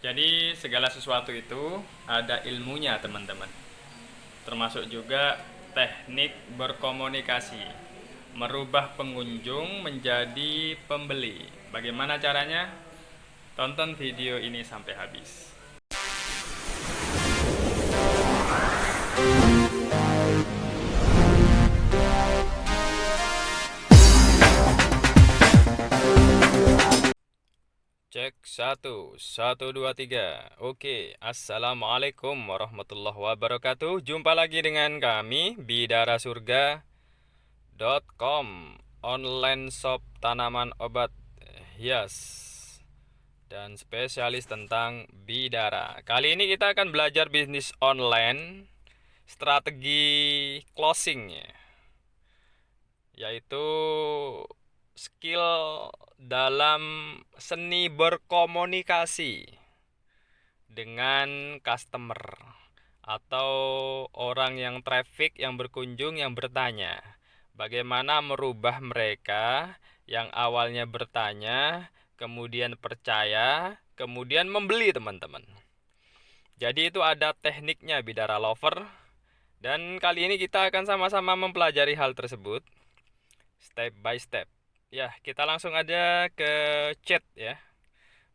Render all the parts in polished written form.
Jadi segala sesuatu itu ada ilmunya teman-teman. Termasuk juga teknik berkomunikasi. Merubah pengunjung menjadi pembeli. Bagaimana caranya? Tonton video ini sampai habis. Cek 1, 1, 2, 3. Oke, assalamualaikum warahmatullahi wabarakatuh. Jumpa lagi dengan kami bidarasurga.com, online shop tanaman obat hias dan spesialis tentang bidara. Kali ini kita akan belajar bisnis online, strategi closing, yaitu skill dalam seni berkomunikasi dengan customer atau orang yang traffic, yang berkunjung, yang bertanya. Bagaimana merubah mereka yang awalnya bertanya, kemudian percaya, kemudian membeli, teman-teman. Jadi itu ada tekniknya, Bidara Lover. Dan kali ini kita akan sama-sama mempelajari hal tersebut step by step. Ya, kita langsung aja ke chat ya.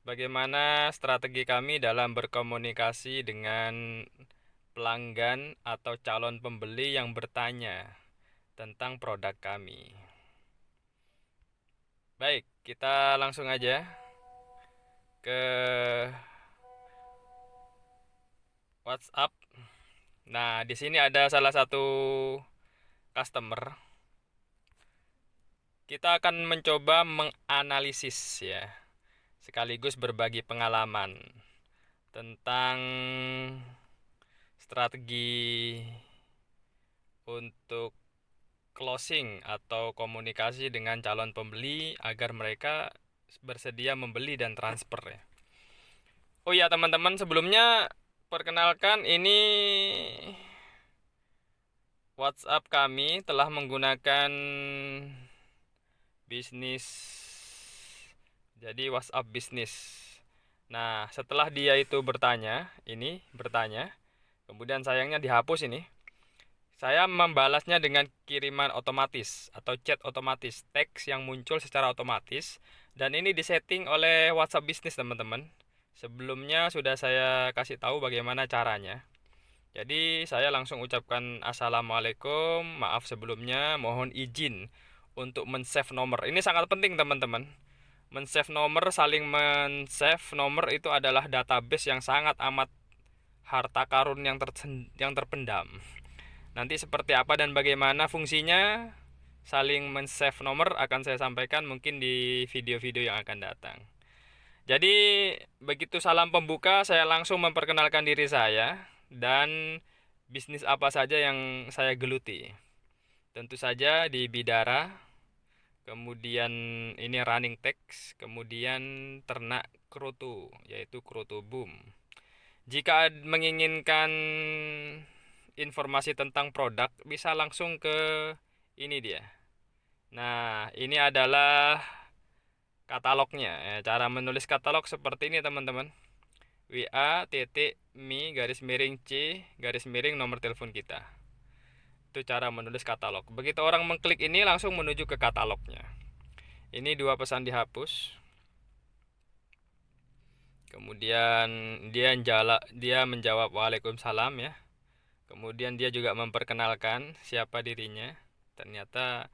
Bagaimana strategi kami dalam berkomunikasi dengan pelanggan atau calon pembeli yang bertanya tentang produk kami. Baik, kita langsung aja ke WhatsApp. Nah, di sini ada salah satu customer. Kita akan mencoba menganalisis ya, sekaligus berbagi pengalaman tentang strategi untuk closing atau komunikasi dengan calon pembeli agar mereka bersedia membeli dan transfer ya. Oh ya teman-teman, sebelumnya perkenalkan ini WhatsApp kami telah menggunakan bisnis, jadi WhatsApp bisnis. Nah, setelah dia itu bertanya, kemudian sayangnya dihapus ini. Saya membalasnya dengan kiriman otomatis atau chat otomatis, teks yang muncul secara otomatis, dan ini disetting oleh WhatsApp bisnis, teman-teman. Sebelumnya sudah saya kasih tahu bagaimana caranya. Jadi saya langsung ucapkan assalamualaikum, maaf sebelumnya, mohon izin untuk men-save nomor. Ini sangat penting, teman-teman. Men-save nomor, saling men-save nomor itu adalah database yang sangat amat harta karun yang terpendam. Nanti seperti apa dan bagaimana fungsinya saling men-save nomor akan saya sampaikan mungkin di video-video yang akan datang. Jadi begitu salam pembuka, saya langsung memperkenalkan diri saya dan bisnis apa saja yang saya geluti. Tentu saja di Bidara, kemudian ini running text, kemudian ternak kroto, yaitu kroto boom. Jika menginginkan informasi tentang produk, bisa langsung ke ini dia. Nah, ini adalah katalognya. Cara menulis katalog seperti ini, teman-teman. WA.mi_C nomor telepon kita. Itu cara menulis katalog. Begitu orang mengklik ini langsung menuju ke katalognya. Ini 2 pesan dihapus. Kemudian dia menjawab waalaikumsalam ya. Kemudian dia juga memperkenalkan siapa dirinya. Ternyata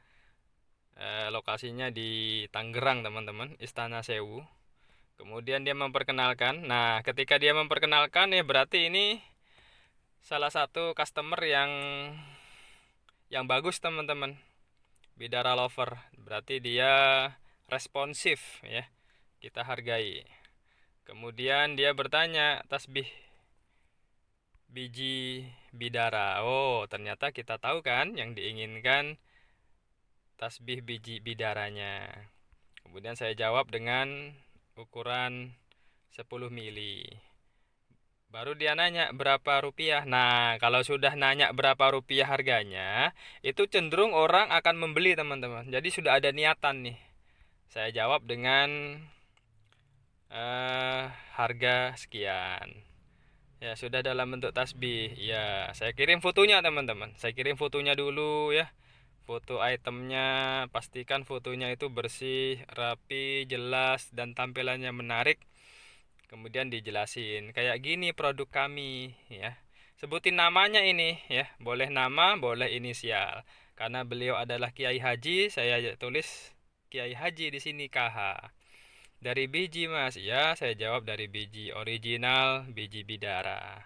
lokasinya di Tangerang, teman-teman, Istana Sewu. Kemudian dia memperkenalkan. Nah, ketika dia memperkenalkan ya berarti ini salah satu customer yang bagus, teman-teman. Bidara Lover. Berarti dia responsif ya. Kita hargai. Kemudian dia bertanya, tasbih biji bidara. Oh, ternyata kita tahu kan yang diinginkan tasbih biji bidaranya. Kemudian saya jawab dengan ukuran 10 mili. Baru dia nanya berapa rupiah. Nah, kalau sudah nanya berapa rupiah harganya, itu cenderung orang akan membeli, teman-teman. Jadi sudah ada niatan nih. Saya jawab dengan harga sekian. Ya, sudah dalam bentuk tasbih. Ya, saya kirim fotonya teman-teman. Saya kirim fotonya dulu ya. Foto itemnya, pastikan fotonya itu bersih, rapi, jelas, dan tampilannya menarik. Kemudian dijelasin, kayak gini produk kami ya. Sebutin namanya ini ya. Boleh nama, boleh inisial. Karena beliau adalah Kiai Haji, saya tulis Kiai Haji di sini KH. Dari biji mas, ya saya jawab dari biji original, biji bidara.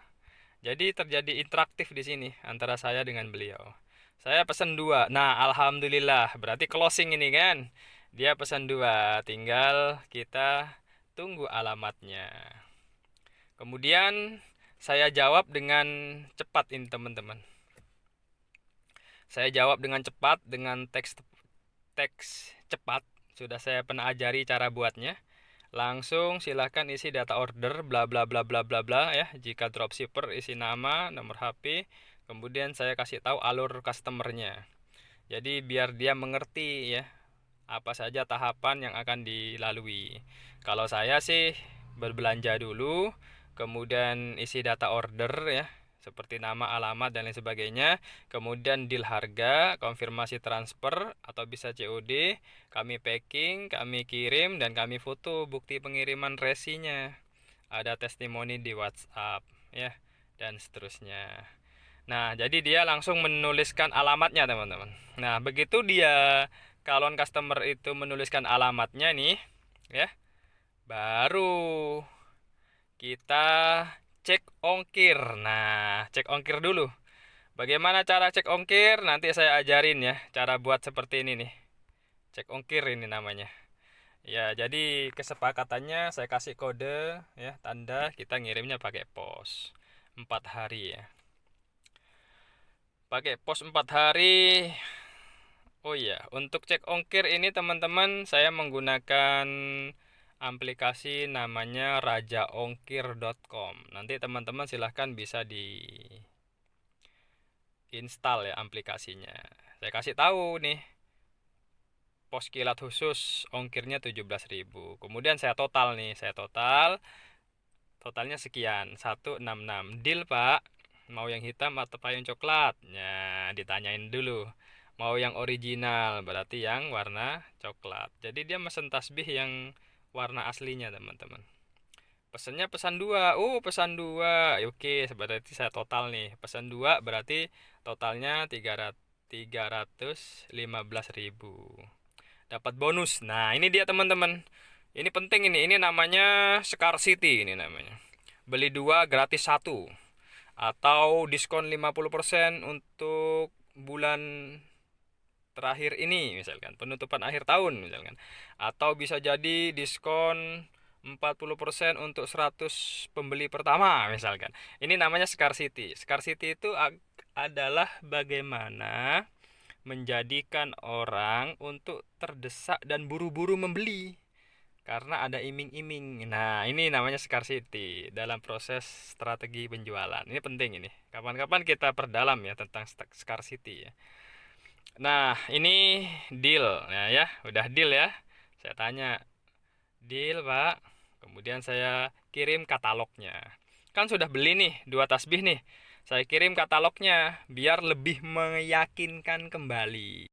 Jadi terjadi interaktif di sini antara saya dengan beliau. Saya pesan dua. Nah, alhamdulillah, berarti closing ini kan. Dia pesan dua, tinggal kita tunggu alamatnya. Kemudian saya jawab dengan cepat ini teman-teman. Saya jawab dengan cepat dengan teks cepat. Sudah saya pernah ajari cara buatnya. Langsung silahkan isi data order bla bla bla bla bla bla ya. Jika dropshipper isi nama, nomor HP, kemudian saya kasih tahu alur customernya. Jadi biar dia mengerti ya apa saja tahapan yang akan dilalui. Kalau saya sih berbelanja dulu, kemudian isi data order ya, seperti nama, alamat dan lain sebagainya, kemudian deal harga, konfirmasi transfer atau bisa COD, kami packing, kami kirim dan kami foto bukti pengiriman resinya. Ada testimoni di WhatsApp ya dan seterusnya. Nah, jadi dia langsung menuliskan alamatnya, teman-teman. Nah, begitu dia calon customer itu menuliskan alamatnya nih, ya, baru kita cek ongkir. Nah, cek ongkir dulu. Bagaimana cara cek ongkir? Nanti saya ajarin ya, cara buat seperti ini nih. Cek ongkir ini namanya. Ya, jadi kesepakatannya saya kasih kode ya, tanda kita ngirimnya pakai pos 4 hari ya. Pakai pos 4 hari. Oh iya, untuk cek ongkir ini teman-teman saya menggunakan aplikasi namanya rajaongkir.com. Nanti teman-teman silahkan bisa diinstal ya aplikasinya. Saya kasih tahu nih, pos kilat khusus ongkirnya 17.000. Kemudian saya total nih, totalnya sekian, 166. Deal, Pak. Mau yang hitam atau payung coklat? Ya, ditanyain dulu. Mau yang original, berarti yang warna coklat. Jadi dia mesen tasbih yang warna aslinya, teman-teman. Pesannya pesan dua. Pesan dua. Oke, berarti saya total nih. Pesan dua berarti totalnya 315.000. Dapat bonus. Nah, ini dia teman-teman. Ini penting ini. Ini namanya scarcity ini namanya. Beli dua gratis satu. Atau diskon 50% untuk bulan terakhir ini misalkan, penutupan akhir tahun misalkan. Atau bisa jadi diskon 40% untuk 100 pembeli pertama misalkan. Ini namanya scarcity. Scarcity itu adalah bagaimana menjadikan orang untuk terdesak dan buru-buru membeli karena ada iming-iming. Nah, ini namanya scarcity dalam proses strategi penjualan. Ini penting ini. Kapan-kapan kita perdalam ya tentang scarcity ya. Nah, ini deal. Nah, ya, udah deal ya. Saya tanya, "Deal, Pak." Kemudian saya kirim katalognya. Kan sudah beli nih, dua tasbih nih. Saya kirim katalognya biar lebih meyakinkan kembali.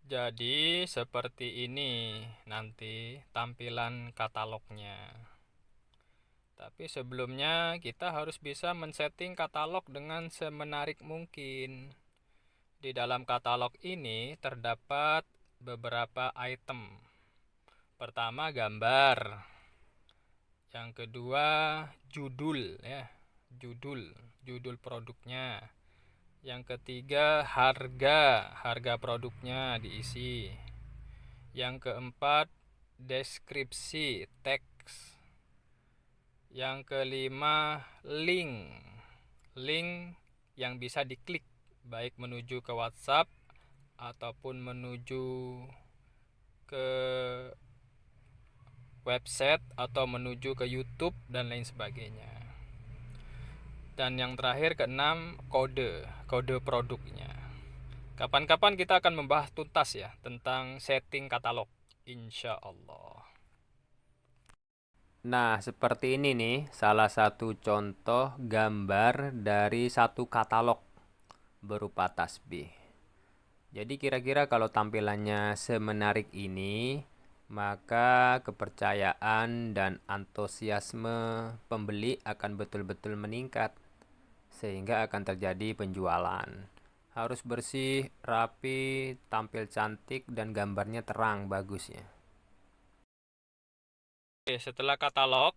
Jadi seperti ini nanti tampilan katalognya. Tapi sebelumnya kita harus bisa men-setting katalog dengan semenarik mungkin. Di dalam katalog ini terdapat beberapa item. Pertama gambar. Yang kedua judul ya. Judul produknya. Yang ketiga harga produknya diisi. Yang keempat deskripsi teks. Yang kelima link yang bisa diklik baik menuju ke WhatsApp ataupun menuju ke website atau menuju ke YouTube dan lain sebagainya. Dan yang terakhir keenam kode produknya. Kapan-kapan kita akan membahas tuntas ya tentang setting katalog, insya Allah. Nah, seperti ini nih, salah satu contoh gambar dari satu katalog berupa tasbih. Jadi kira-kira kalau tampilannya semenarik ini, maka kepercayaan dan antusiasme pembeli akan betul-betul meningkat, sehingga akan terjadi penjualan. Harus bersih, rapi, tampil cantik, dan gambarnya terang bagusnya. Oke, setelah katalog,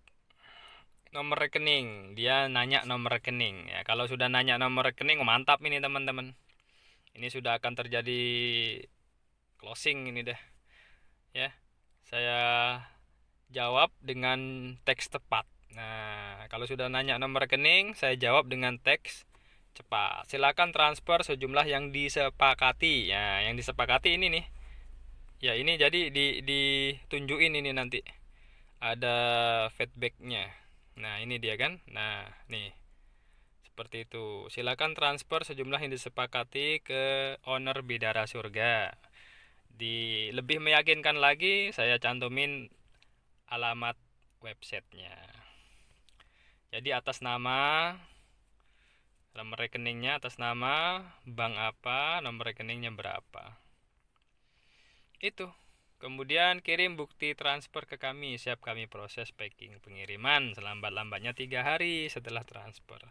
nomor rekening. Dia nanya nomor rekening. Ya, kalau sudah nanya nomor rekening, mantap ini teman-teman. Ini sudah akan terjadi closing ini deh. Ya, saya jawab dengan teks tepat. Nah, kalau sudah nanya nomor rekening, saya jawab dengan teks cepat. Silakan transfer sejumlah yang disepakati. Ya, yang disepakati ini nih. Ya, ini jadi ditunjukin ini nanti. Ada feedbacknya. Nah, ini dia kan. Nah, nih. Seperti itu. Silakan transfer sejumlah yang disepakati ke owner Bidara Surga. Di lebih meyakinkan lagi, saya cantumin alamat websitenya. Jadi atas nama, nomor rekeningnya atas nama, bank apa, nomor rekeningnya berapa. Itu. Kemudian kirim bukti transfer ke kami, siap kami proses packing pengiriman selambat-lambatnya 3 hari setelah transfer.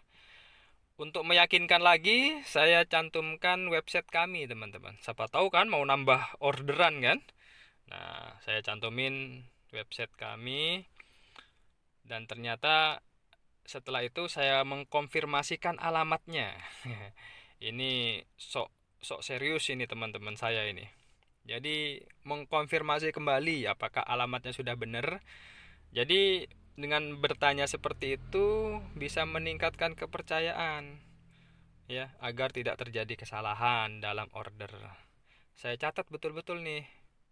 Untuk meyakinkan lagi, saya cantumkan website kami, teman-teman. Siapa tahu kan mau nambah orderan kan? Nah, saya cantumin website kami dan ternyata setelah itu saya mengkonfirmasikan alamatnya. Ini sok sok serius ini teman-teman saya ini. Jadi mengkonfirmasi kembali apakah alamatnya sudah benar. Jadi dengan bertanya seperti itu bisa meningkatkan kepercayaan ya agar tidak terjadi kesalahan dalam order. Saya catat betul-betul nih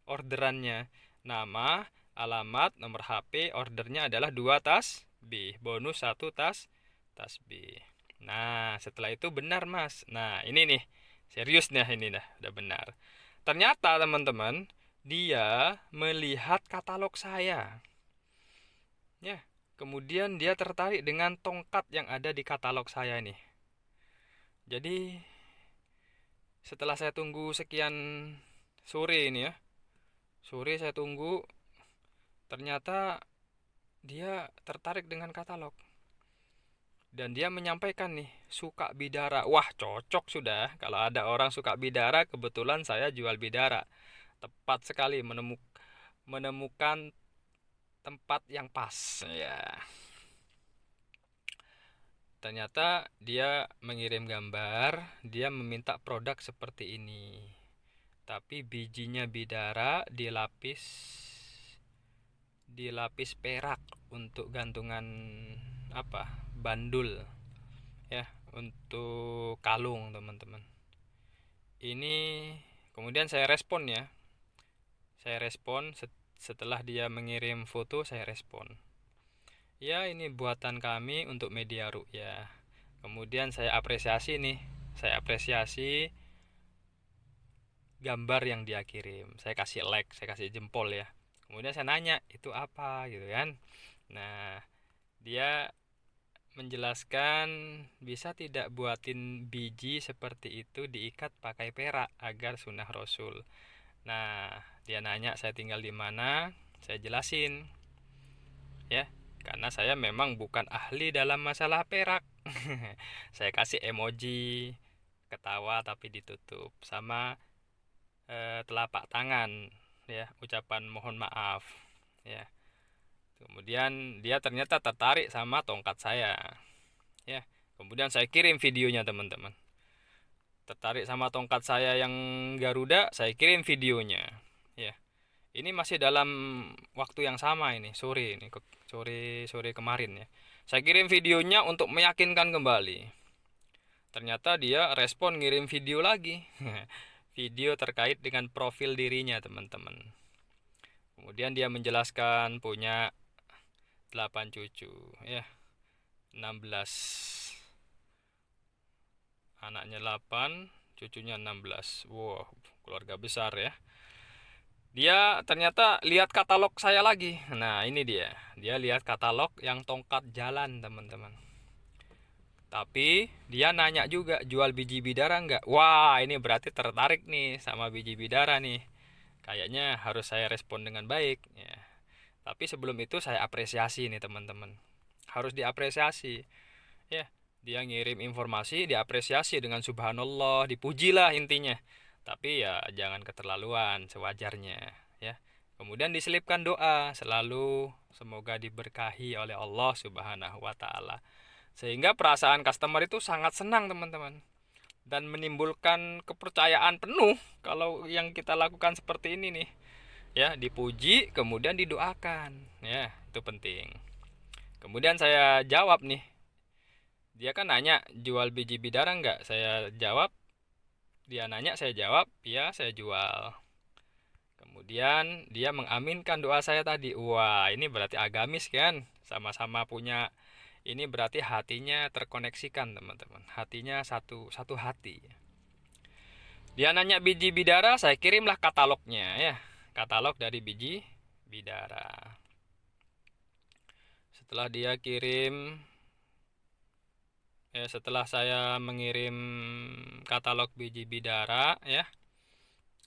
orderannya. Nama, alamat, nomor HP, ordernya adalah 2 tas B, bonus 1 tas B. Nah, setelah itu benar, Mas. Nah, ini nih. Serius nih ini dah, udah benar. Ternyata teman-teman, dia melihat katalog saya. Ya, kemudian dia tertarik dengan tongkat yang ada di katalog saya nih. Jadi, setelah saya tunggu sekian sore ini ya, sore saya tunggu, ternyata dia tertarik dengan katalog. Dan dia menyampaikan nih, suka bidara. Wah, cocok sudah. Kalau ada orang suka bidara, kebetulan saya jual bidara. Tepat sekali menemukan tempat yang pas. Ya, ternyata dia mengirim gambar, dia meminta produk seperti ini. Tapi bijinya bidara dilapis perak untuk gantungan apa? Bandul ya, untuk kalung, teman-teman. Ini kemudian saya respon ya. Saya respon setelah dia mengirim foto, saya respon. Ya, ini buatan kami untuk Media Ru'ya. Kemudian saya apresiasi nih. Saya apresiasi gambar yang dia kirim. Saya kasih like, saya kasih jempol ya. Kemudian saya nanya, itu apa gitu kan. Nah, dia menjelaskan bisa tidak buatin biji seperti itu diikat pakai perak agar sunnah Rasul. Nah, dia nanya saya tinggal di mana, saya jelasin ya, karena saya memang bukan ahli dalam masalah perak. Saya kasih emoji ketawa tapi ditutup sama telapak tangan ya, ucapan mohon maaf ya. Kemudian dia ternyata tertarik sama tongkat saya ya. Kemudian saya kirim videonya, teman-teman. Tertarik sama tongkat saya yang Garuda, saya kirim videonya ya. Ini masih dalam waktu yang sama ini, sore ini, sore kemarin ya. Saya kirim videonya untuk meyakinkan kembali. Ternyata dia respon ngirim video lagi. Video terkait dengan profil dirinya, teman-teman. Kemudian dia menjelaskan punya 8 cucu ya. 16. Anaknya 8, cucunya 16. Wow, keluarga besar ya. Dia ternyata lihat katalog saya lagi. Nah, ini dia. Dia lihat katalog yang tongkat jalan, teman-teman. Tapi dia nanya juga, jual biji bidara nggak? Wah, ini berarti tertarik nih sama biji bidara nih. Kayaknya harus saya respon dengan baik. Ya. Tapi sebelum itu saya apresiasi nih teman-teman. Harus diapresiasi. Ya, dia ngirim informasi, diapresiasi dengan subhanallah, dipujilah intinya. Tapi ya jangan keterlaluan, sewajarnya. Ya. Kemudian diselipkan doa, selalu semoga diberkahi oleh Allah Subhanahu wa Ta'ala. Sehingga perasaan customer itu sangat senang teman-teman. Dan menimbulkan kepercayaan penuh kalau yang kita lakukan seperti ini nih. Ya, dipuji kemudian didoakan. Ya, itu penting. Kemudian saya jawab nih. Dia kan nanya jual biji bidara nggak? Saya jawab. Dia nanya saya jawab. Ya, saya jual. Kemudian dia mengaminkan doa saya tadi. Wah, ini berarti agamis kan? Sama-sama punya. Ini berarti hatinya terkoneksikan teman-teman. Hatinya satu satu hati. Dia nanya biji bidara, saya kirimlah katalognya ya. Katalog dari biji bidara. Setelah dia kirim, ya setelah saya mengirim katalog biji bidara ya,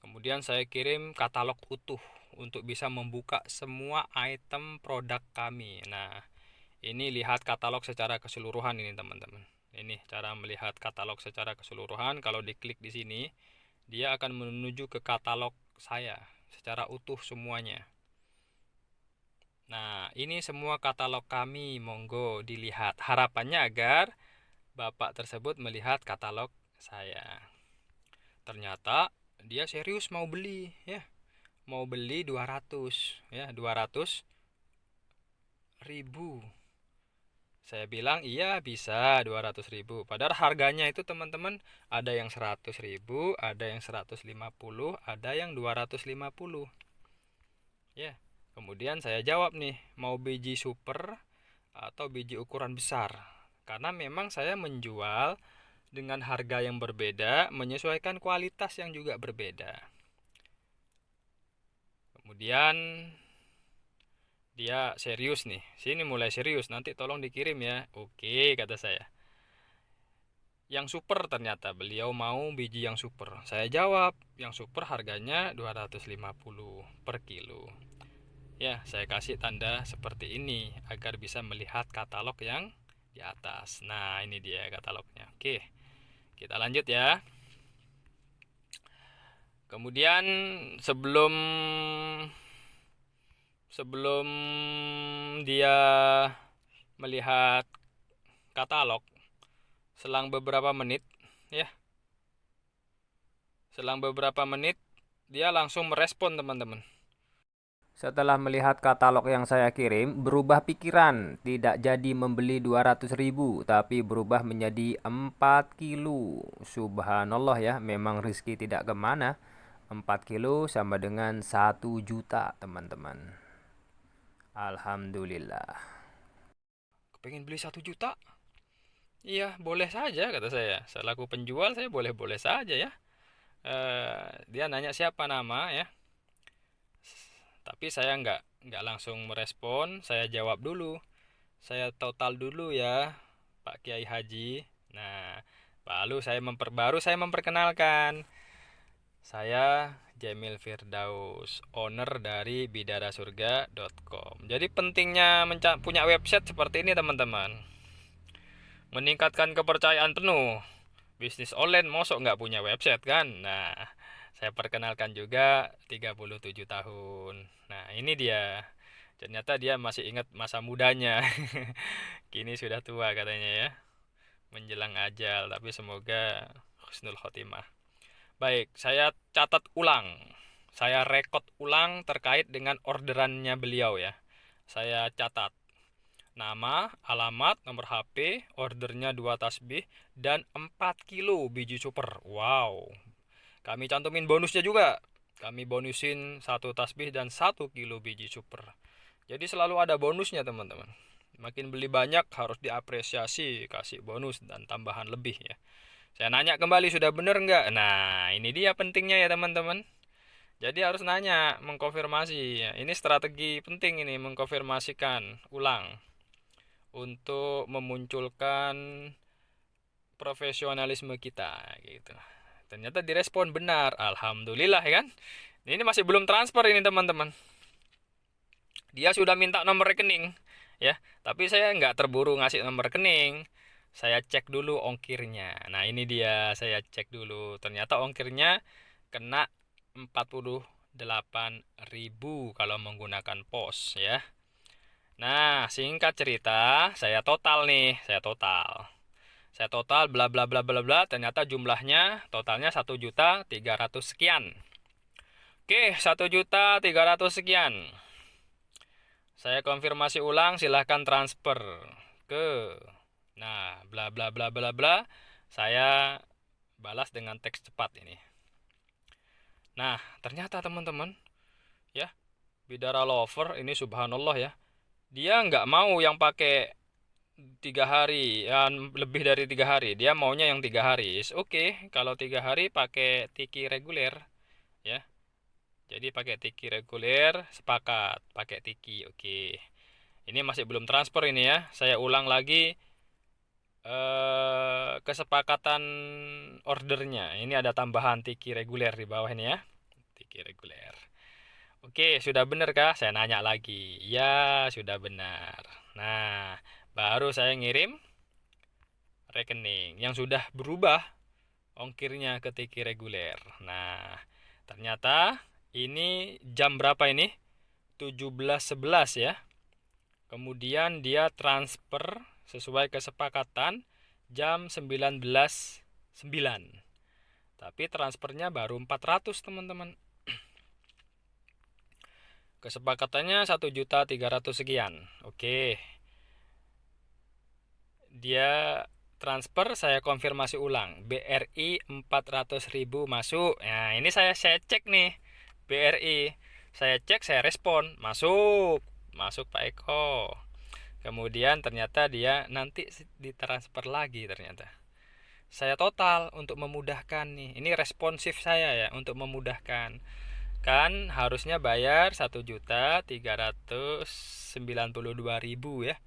kemudian saya kirim katalog utuh untuk bisa membuka semua item produk kami. Nah, ini lihat katalog secara keseluruhan ini teman-teman. Ini cara melihat katalog secara keseluruhan. Kalau diklik di sini, dia akan menuju ke katalog saya secara utuh semuanya. Nah, ini semua katalog kami, monggo dilihat. Harapannya agar Bapak tersebut melihat katalog saya. Ternyata dia serius mau beli ya. Mau beli 200 ya, 200 ribu. Saya bilang iya bisa 200 ribu. Padahal harganya itu teman-teman ada yang 100 ribu, ada yang 150, ada yang 250. Ya, kemudian saya jawab nih, mau biji super atau biji ukuran besar. Karena memang saya menjual dengan harga yang berbeda, menyesuaikan kualitas yang juga berbeda. Kemudian dia serius nih. Sini mulai serius, nanti tolong dikirim ya. Oke, kata saya. Yang super ternyata beliau mau biji yang super. Saya jawab, yang super harganya 250 per kilo. Ya, saya kasih tanda seperti ini agar bisa melihat katalog yang di atas. Nah, ini dia katalognya. Oke, kita lanjut ya. Kemudian sebelum sebelum dia melihat katalog, selang beberapa menit ya, selang beberapa menit dia langsung merespon teman-teman. Setelah melihat katalog yang saya kirim, berubah pikiran. Tidak jadi membeli 200 ribu, tapi berubah menjadi 4 kilo. Subhanallah ya, memang rezeki tidak kemana. 4 kilo sama dengan 1 juta, teman-teman. Alhamdulillah. Kepengen beli 1 juta? Iya, boleh saja kata saya. Selaku penjual saya boleh-boleh saja ya. Dia nanya siapa nama ya. Tapi saya nggak langsung merespon. Saya jawab dulu. Saya total dulu ya, Pak Kiai Haji. Nah, baru saya memperkenalkan. Saya Jamil Firdaus, owner dari bidarasurga.com. Jadi pentingnya punya website seperti ini teman-teman. Meningkatkan kepercayaan penuh. Bisnis online mosok nggak punya website kan? Nah, saya perkenalkan juga 37 tahun. Nah, ini dia. Ternyata dia masih ingat masa mudanya. Kini sudah tua katanya ya. Menjelang ajal, tapi semoga husnul khotimah. Baik, saya catat ulang. Saya rekod ulang terkait dengan orderannya beliau ya. Saya catat nama, alamat, nomor HP, ordernya 2 tasbih, dan 4 kilo biji super. Wow. Kami cantumin bonusnya juga. Kami bonusin 1 tasbih dan 1 kilo biji super. Jadi selalu ada bonusnya teman-teman. Makin beli banyak harus diapresiasi, kasih bonus dan tambahan lebih ya. Saya nanya kembali sudah benar nggak? Nah ini dia pentingnya ya teman-teman. Jadi harus nanya, mengkonfirmasi. Ya, ini strategi penting ini, mengkonfirmasikan ulang untuk memunculkan profesionalisme kita gitu. Ternyata direspon benar. Alhamdulillah ya kan. Ini masih belum transfer ini teman-teman. Dia sudah minta nomor rekening ya, tapi saya nggak terburu ngasih nomor rekening. Saya cek dulu ongkirnya. Nah, ini dia, saya cek dulu. Ternyata ongkirnya kena 48.000 kalau menggunakan pos ya. Nah, singkat cerita, saya total nih, saya total. Saya total bla bla bla bla bla, ternyata jumlahnya totalnya 1.300.000 sekian. Oke, 1.300.000 sekian. Saya konfirmasi ulang, silahkan transfer ke. Nah, bla bla bla bla bla. Saya balas dengan teks cepat ini. Nah, ternyata teman-teman, ya, Bidara Lover ini subhanallah ya. Dia nggak mau yang pakai 3 hari, ya, lebih dari 3 hari. Dia maunya yang 3 hari. Oke, kalau 3 hari pakai tiki reguler, ya. Jadi pakai tiki reguler, sepakat pakai tiki. Oke. Ini masih belum transfer ini ya. Saya ulang lagi kesepakatan ordernya. Ini ada tambahan tiki reguler di bawah ini ya. Tiki reguler. Oke, sudah benar kah? Saya nanya lagi. Ya, sudah benar. Nah, baru saya ngirim rekening yang sudah berubah ongkirnya ke tiki reguler. Nah, ternyata ini jam berapa ini? 17.11 ya. Kemudian dia transfer sesuai kesepakatan jam 19.09. Tapi transfernya baru 400 teman-teman. Kesepakatannya 1.300.000 sekian. Oke. Dia transfer, saya konfirmasi ulang. BRI 400.000 masuk. Nah, ini saya cek nih. BRI. Saya cek, saya respon. Masuk. Masuk Pak Eko. Kemudian ternyata dia nanti ditransfer lagi ternyata. Saya total untuk memudahkan nih. Ini responsif saya ya untuk memudahkan. Kan harusnya bayar 1.392.000 ya.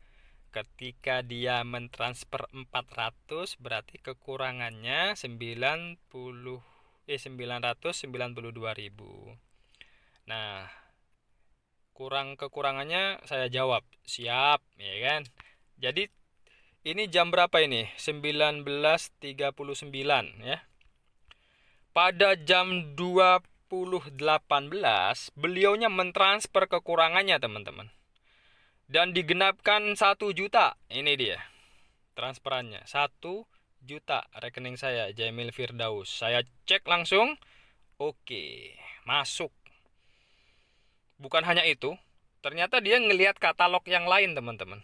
Ketika dia mentransfer 400 berarti kekurangannya 992.000. Nah, kekurangannya saya jawab, siap, ya kan? Jadi ini jam berapa ini? 19.39 ya. Pada jam 20.18 beliaunya mentransfer kekurangannya, teman-teman. Dan digenapkan 1 juta. Ini dia transferannya. 1 juta rekening saya, Jamil Firdaus. Saya cek langsung. Oke, masuk. Bukan hanya itu, ternyata dia ngelihat katalog yang lain, teman-teman.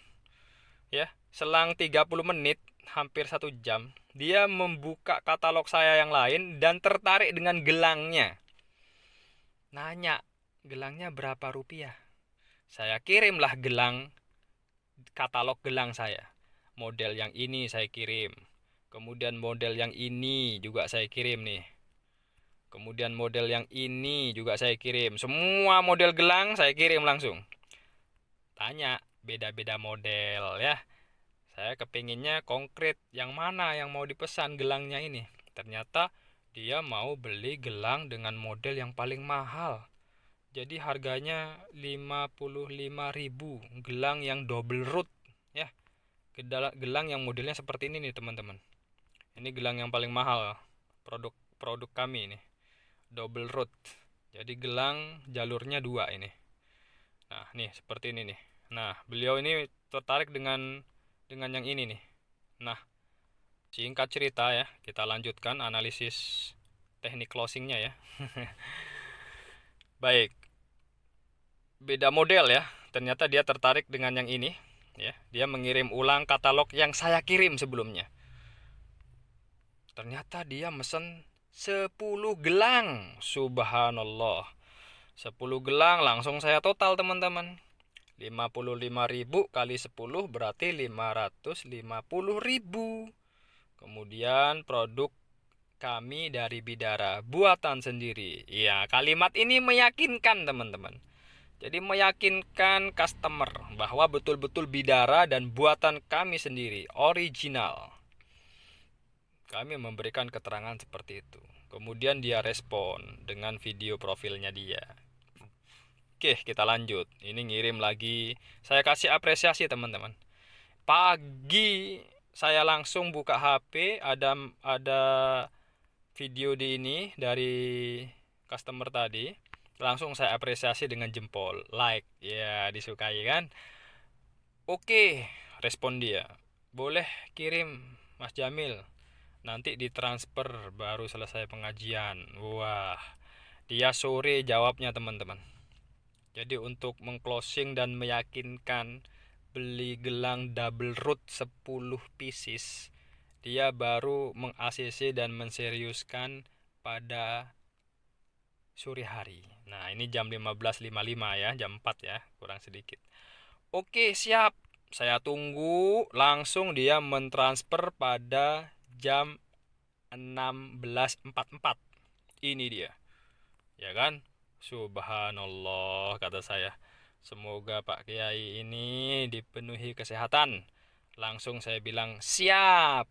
Ya, selang 30 menit, hampir 1 jam, dia membuka katalog saya yang lain dan tertarik dengan gelangnya. Nanya, gelangnya berapa rupiah? Saya kirimlah katalog gelang saya. Model yang ini saya kirim. Kemudian model yang ini juga saya kirim nih. Kemudian model yang ini juga saya kirim. Semua model gelang saya kirim langsung. Tanya, beda-beda model ya. Saya kepinginnya konkret, yang mana yang mau dipesan gelangnya ini. Ternyata dia mau beli gelang dengan model yang paling mahal. Jadi harganya 55.000, gelang yang double root ya. Gelang yang modelnya seperti ini nih teman-teman. Ini gelang yang paling mahal produk kami ini. Double root. Jadi gelang jalurnya 2 ini. Nah, nih seperti ini nih. Nah, beliau ini tertarik dengan yang ini nih. Nah, singkat cerita ya, kita lanjutkan analisis teknik closingnya ya. Baik, beda model ya. Ternyata dia tertarik dengan yang ini ya. Dia mengirim ulang katalog yang saya kirim sebelumnya. Ternyata dia mesen 10 gelang. Subhanallah. 10 gelang langsung saya total teman-teman. 55.000 kali 10 berarti 550.000. Kemudian produk Kami dari Bidara, buatan sendiri. Ya, kalimat ini meyakinkan teman-teman. Jadi meyakinkan customer bahwa betul-betul Bidara dan buatan kami sendiri, original. Kami memberikan keterangan seperti itu. Kemudian dia respon dengan video profilnya dia. Oke, kita lanjut. Ini ngirim lagi. Saya kasih apresiasi teman-teman. Pagi saya langsung buka HP, ada video di ini dari customer tadi. Langsung saya apresiasi dengan jempol, like. Ya, disukai kan? Oke, respon dia. Boleh kirim Mas Jamil. Nanti ditransfer baru selesai pengajian. Wah, dia sore jawabnya teman-teman. Jadi untuk mengclosing dan meyakinkan beli gelang double root 10 pieces, dia baru meng-ACC dan menseriuskan pada sore hari. Nah, ini jam 15.55 ya, jam 4 ya, kurang sedikit. Oke, siap. Saya tunggu, langsung dia mentransfer pada jam 16.44. Ini dia. Ya kan? Subhanallah, kata saya. Semoga Pak Kiai ini dipenuhi kesehatan. Langsung saya bilang, siap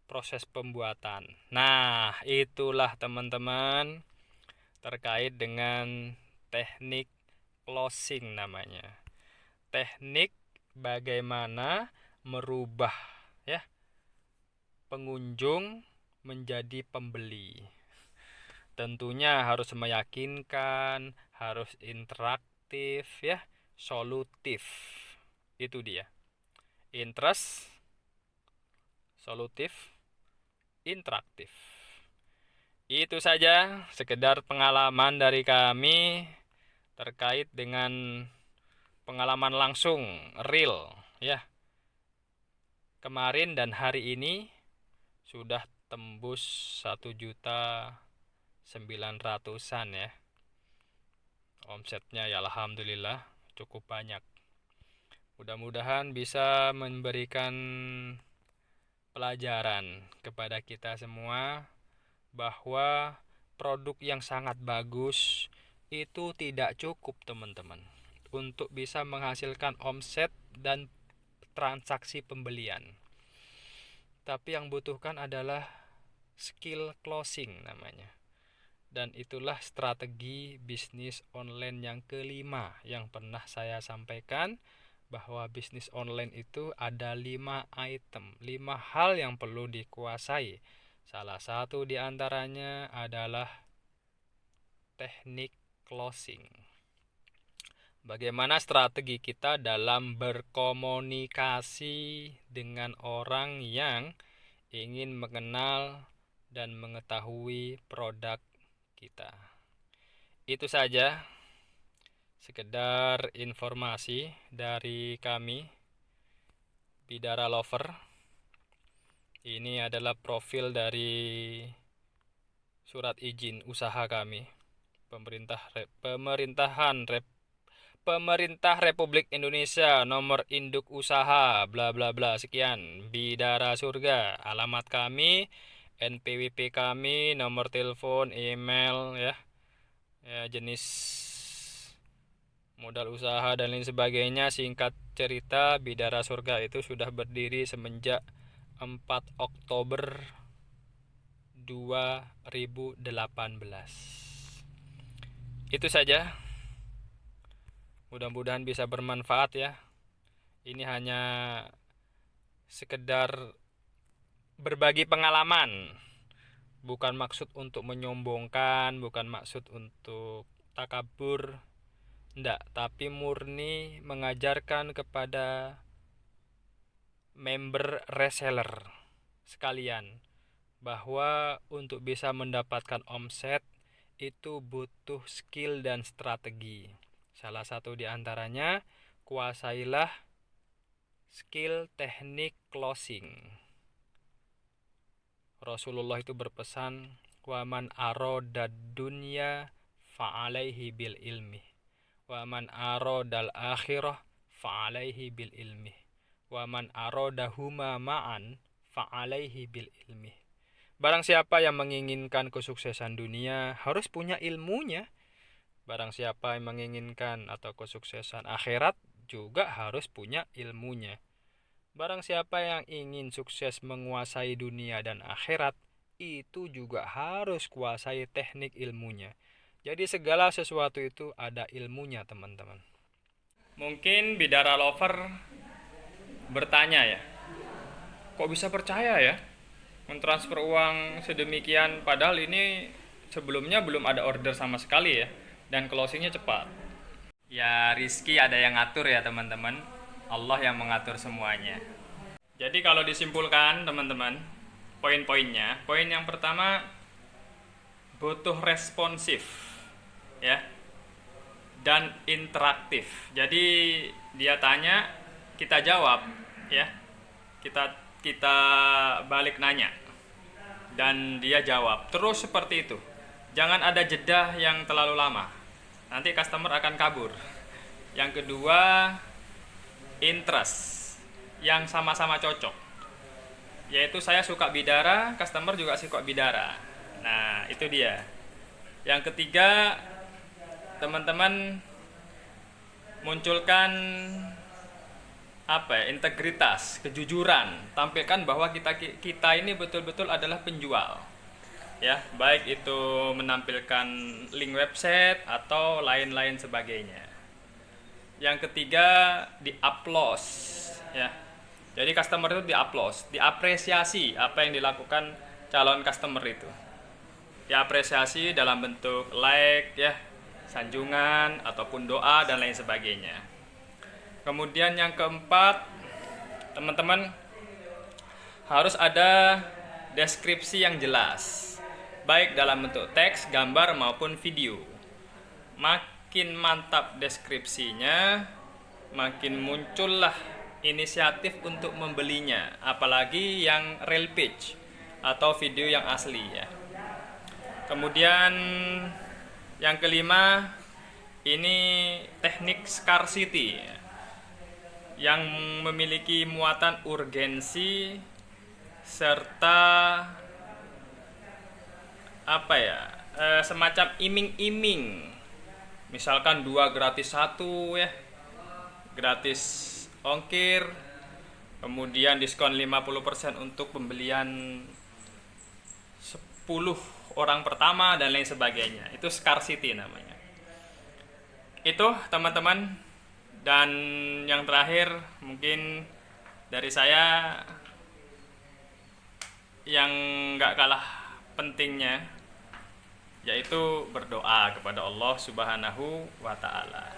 proses pembuatan. Nah, itulah teman-teman terkait dengan teknik closing namanya. Teknik bagaimana merubah ya pengunjung menjadi pembeli. Tentunya harus meyakinkan, harus interaktif ya, solutif. Itu dia. Interest, solutif, interaktif. Itu saja sekedar pengalaman dari kami terkait dengan pengalaman langsung real ya. Kemarin dan hari ini sudah tembus 1.900.000-an ya. Omsetnya ya alhamdulillah cukup banyak. Mudah-mudahan bisa memberikan pelajaran kepada kita semua bahwa produk yang sangat bagus itu tidak cukup teman-teman untuk bisa menghasilkan omset dan transaksi pembelian. Tapi yang butuhkan adalah skill closing namanya. Dan itulah strategi bisnis online yang kelima yang pernah saya sampaikan, bahwa bisnis online itu ada 5 item, 5 hal yang perlu dikuasai. Salah satu di antaranya adalah teknik closing. Bagaimana strategi kita dalam berkomunikasi dengan orang yang ingin mengenal dan mengetahui produk kita. Itu saja sekedar informasi dari kami Bidara Lover. Ini adalah profil dari surat izin usaha kami. Pemerintah Republik Indonesia, nomor induk usaha bla bla bla sekian, Bidara Surga. Alamat kami, NPWP kami, nomor telepon, email ya. Ya, jenis modal usaha dan lain sebagainya. Singkat cerita, Bidara Surga itu sudah berdiri semenjak 4 Oktober 2018. Itu saja. Mudah-mudahan bisa bermanfaat ya. Ini hanya sekedar berbagi pengalaman. Bukan maksud untuk menyombongkan, bukan maksud untuk takabur. Enggak, tapi murni mengajarkan kepada member reseller sekalian bahwa untuk bisa mendapatkan omset itu butuh skill dan strategi. Salah satu di antaranya, kuasailah skill teknik closing. Rasulullah itu berpesan, "Waman aradad dunya fa'alaihi bil ilmi. Waman aradal akhirah fa'alaihi bil ilmi. Waman aradahuma ma'an fa'alaihi bil ilmi." Barang siapa yang menginginkan kesuksesan dunia harus punya ilmunya. Barang siapa yang menginginkan atau kesuksesan akhirat juga harus punya ilmunya. Barang siapa yang ingin sukses menguasai dunia dan akhirat, itu juga harus kuasai teknik ilmunya. Jadi segala sesuatu itu ada ilmunya, teman-teman. Mungkin Bidara Lover bertanya ya, kok bisa percaya ya mentransfer uang sedemikian padahal ini sebelumnya belum ada order sama sekali ya, dan closingnya cepat. Ya, rizki ada yang ngatur ya teman-teman. Allah yang mengatur semuanya. Jadi kalau disimpulkan teman-teman, poin-poinnya, poin yang pertama butuh responsif ya dan interaktif. Jadi dia tanya, kita jawab ya. Kita kita balik nanya dan dia jawab. Terus seperti itu. Jangan ada jeda yang terlalu lama. Nanti customer akan kabur. Yang kedua, interest yang sama-sama cocok. Yaitu saya suka Bidara, customer juga suka Bidara. Nah, itu dia. Yang ketiga, teman-teman munculkan integritas, kejujuran, tampilkan bahwa kita ini betul-betul adalah penjual. Ya, baik itu menampilkan link website atau lain-lain sebagainya. Yang ketiga, di-upload ya. Jadi customer itu di-upload, diapresiasi apa yang dilakukan calon customer itu. Diapresiasi dalam bentuk like ya, sanjungan ataupun doa dan lain sebagainya. Kemudian yang keempat, teman-teman harus ada deskripsi yang jelas, baik dalam bentuk teks, gambar maupun video. Makin mantap deskripsinya, makin muncullah inisiatif untuk membelinya, apalagi yang real page atau video yang asli ya. Kemudian yang kelima, ini teknik scarcity yang memiliki muatan urgensi serta semacam iming-iming. Misalkan 2 gratis 1 ya, gratis ongkir, kemudian diskon 50% untuk pembelian 10 orang pertama dan lain sebagainya. Itu scarcity namanya. Itu teman-teman. Dan yang terakhir mungkin dari saya yang gak kalah pentingnya, yaitu berdoa kepada Allah Subhanahu wa Ta'ala.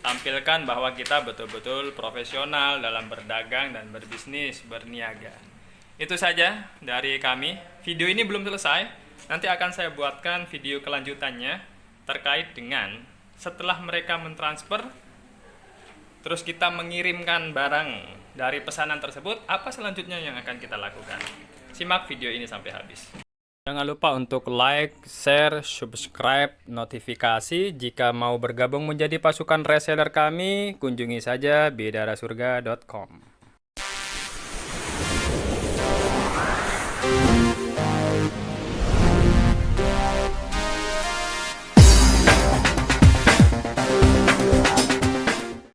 Tampilkan bahwa kita betul-betul profesional dalam berdagang dan berbisnis, berniaga. Itu saja dari kami. Video ini belum selesai. Nanti akan saya buatkan video kelanjutannya terkait dengan setelah mereka mentransfer, terus kita mengirimkan barang dari pesanan tersebut, apa selanjutnya yang akan kita lakukan? Simak video ini sampai habis. Jangan lupa untuk like, share, subscribe, notifikasi. Jika mau bergabung menjadi pasukan reseller kami, kunjungi saja bidarasurga.com.